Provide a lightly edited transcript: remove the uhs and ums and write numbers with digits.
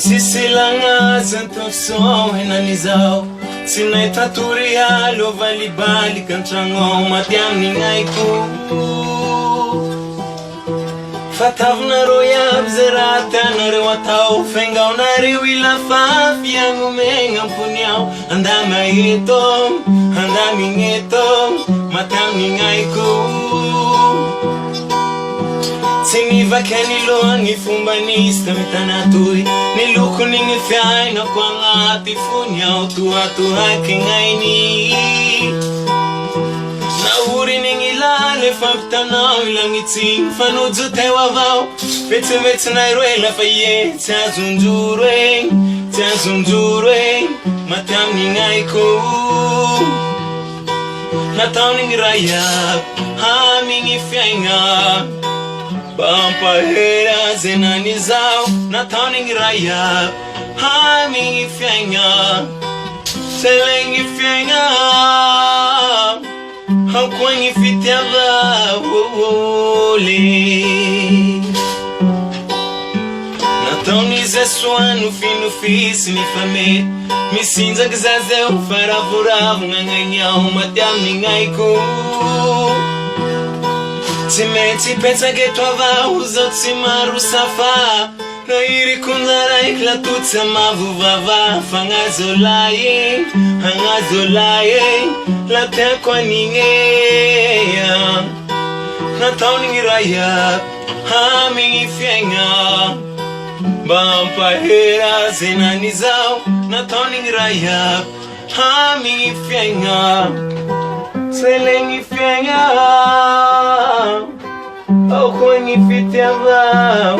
Sisi langaza ntofso henanizao Sinay taturialo valibalik ang trango Matyam ni ngayku Fatav na royab zerata na rewatao Fengaw na riwila fafiyang umengang punyaw Andama ito, andaming ito Matyam ni ngayku Siniva kanilo ang ifumbanista mitanatoy Niluko ning ifyay na kwa nga atifunyaw Tuwa-tuwa kingaini Nauri ning ilale faptanaw ilang iting Fanudzo tewavaw Vetse-vetse na iruela faye Tiazunjureng Matam ning aiko Nataw ning rayap Haming ifyay nga Pampahera zenanizao Nataw ning rayap Haming ifyay nga Seleng ifyay nga Haukwang ifitiava Nataw nizeswanu finu-fisi ni famet Misinza gzazeu faravurav Nganganyaw matyam ning aiko Timeti pensa che tuava uso tsimaru safa Na iri kunzara iklatutsa mavuvava Fangazolaye, La tekwa ningeya Nataw ning rayap Haming ifyenga Bampahera zenanizao Nataw ning rayap Haming ifyenga Seleng ifyenga Au kwenye fiti ava